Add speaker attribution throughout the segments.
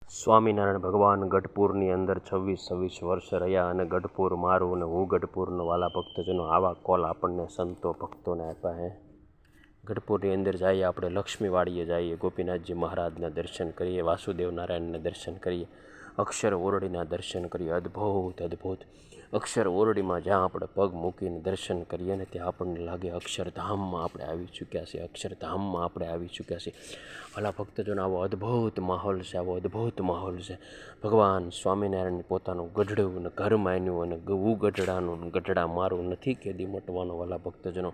Speaker 1: સ્વામિનારાયણ ભગવાન ગઢપુરની અંદર 26 વર્ષ રહ્યા અને ગઢપુર મારું અને હું ગઢપુરનો વાલા ભક્તજનો આવા કોલ આપણને સંતો ભક્તોને આપ્યા હે. ગઢપુરની અંદર જઈએ આપણે લક્ષ્મીવાડીએ જઈએ, ગોપીનાથજી મહારાજના દર્શન કરીએ, વાસુદેવ નારાયણના દર્શન કરીએ, અક્ષર ઓરડીના દર્શન કરીએ. અદ્ભુત અક્ષર ઓરડીમાં જ્યાં આપણે પગ મૂકીને દર્શન કરીએ ને ત્યાં આપણને લાગે અક્ષરધામમાં આપણે આવી ચૂક્યા છીએ, અક્ષરધામમાં આપણે આવી ચૂક્યા છીએ. ભલા ભક્તજનો આવો અદ્ભુત માહોલ છે, આવો અદ્ભુત માહોલ છે. ભગવાન સ્વામિનારાયણ પોતાનું ગઢડું ને ઘર માન્યું અને ગવું ગઢડાનું ગઢડા મારું નથી કેદી મટવાનો. વાલા ભક્તજનો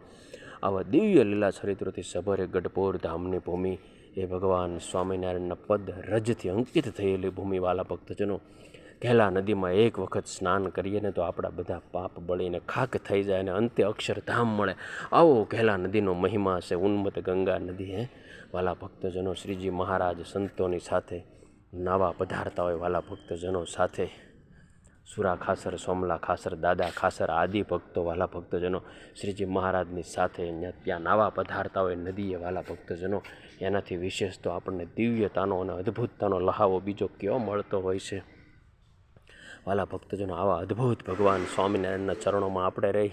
Speaker 1: આવા દિવ્ય લીલા ચરિત્રોથી સભરે ગઢપુર ધામની ભૂમિ એ ભગવાન સ્વામિનારાયણના પદ રજથી અંકિત થયેલી ભૂમિ. વાલા ભક્તજનો ઘેલા નદીમાં એક વખત સ્નાન કરીએ ને તો આપણા બધા પાપ બળીને ખાક થઈ જાય અને અંતે અક્ષરધામ મળે. આવો ઘેલા નદીનો મહિમા છે, ઉન્મત ગંગા નદી. હે વાલા ભક્તજનો, શ્રીજી મહારાજ સંતોની સાથે નાવા પધારતા હોય. વાલા ભક્તજનો સાથે સુરા ખાસર, સોમલા ખાસર, દાદા ખાસર આદિ ભક્તો વાલા ભક્તજનો શ્રીજી મહારાજની સાથે ત્યાં નાવા પધારતા હોય નદીએ. વાલા ભક્તજનો એનાથી વિશેષ તો આપણને દિવ્યતાનો અને અદ્ભુતતાનો લહાવો બીજો કયો મળતો હોય છે. વાલા ભક્તજનો આવા અદ્ભુત ભગવાન સ્વામિનારાયણના ચરણોમાં આપણે રહી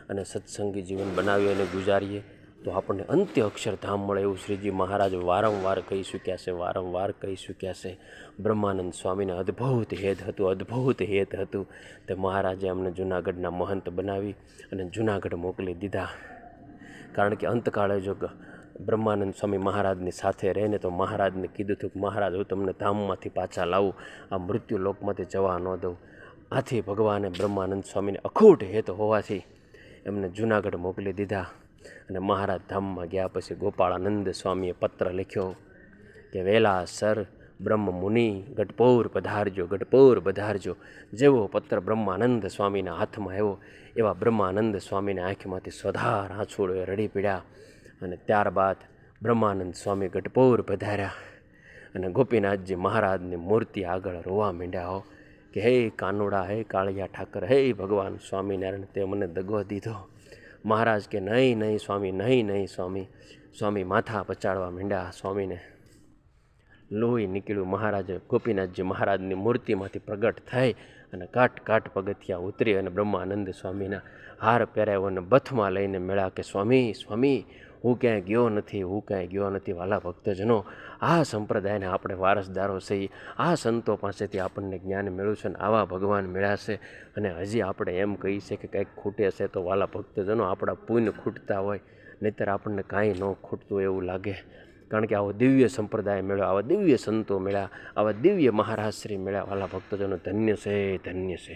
Speaker 1: અને સત્સંગી જીવન બનાવીએ અને ગુજારીએ તો આપણને અંત્ય અક્ષરધામ મળે એવું શ્રીજી મહારાજ વારંવાર કહી ચૂક્યા છે. બ્રહ્માનંદ સ્વામીને અદ્ભુત હેત હતું તે મહારાજે અમને જૂનાગઢના મહંત બનાવી અને જૂનાગઢ મોકલી દીધા. કારણ કે અંતકાળે જો બ્રહ્માનંદ સ્વામી મહારાજની સાથે રહે ને તો મહારાજને કીધું હતું કે મહારાજ હું તમને ધામમાંથી પાછા લાવું, આ મૃત્યુ લોકમાંથી જવા ન દઉં. આથી ભગવાને બ્રહ્માનંદ સ્વામીને અખૂટ હેત હોવાથી એમને જૂનાગઢ મોકલી દીધા. અને મહારાજ ધામમાં ગયા પછી ગોપાળાનંદ સ્વામીએ પત્ર લખ્યો કે વેલા સર બ્રહ્મ મુનિ ગઢપુર પધારજો. જેવો પત્ર બ્રહ્માનંદ સ્વામીના હાથમાં આવ્યો એવા બ્રહ્માનંદ સ્વામીના આંખમાંથી સ્વધાર આંસુડોએ રડી પીડ્યા. અને ત્યારબાદ બ્રહ્માનંદ સ્વામી ગઢપુર પધાર્યા અને ગોપીનાથજી મહારાજની મૂર્તિ આગળ રોવા માંડ્યા હો કે હે કાનુડા, હે કાળિયા ઠાકર, હે ભગવાન સ્વામિનારાયણ તે મને દગો દીધો. મહારાજ કે નહીં સ્વામી. સ્વામી માથા પચાડવા માંડ્યા. સ્વામીને લોહી નીકળ્યું. મહારાજે ગોપીનાથજી મહારાજની મૂર્તિમાંથી પ્રગટ થઈ અને કાટ પગથિયા ઉતરી અને બ્રહ્માનંદ સ્વામીના હાર પહેરાવ્યો અને બથમાં લઈને મળ્યા કે સ્વામી હું ક્યાંય ગયો નથી. વાલા ભક્તજનો આ સંપ્રદાયને આપણે વારસદારો છીએ. આ સંતો પાસેથી આપણને જ્ઞાન મેળવ્યું છે અને આવા ભગવાન મળ્યા છે. અને હજી આપણે એમ કહીએ છીએ કે કંઈક ખૂટે છે તો વાલા ભક્તજનો આપણા પુણ્ય ખૂટતા હોય, નહીંતર આપણને કાંઈ ન ખૂટતું એવું લાગે. કારણ કે આવો દિવ્ય સંપ્રદાય મળ્યો, આવા દિવ્ય સંતો મળ્યા, આવા દિવ્ય મહારાજશ્રી મળ્યા. વાલા ભક્તજનો ધન્ય છે.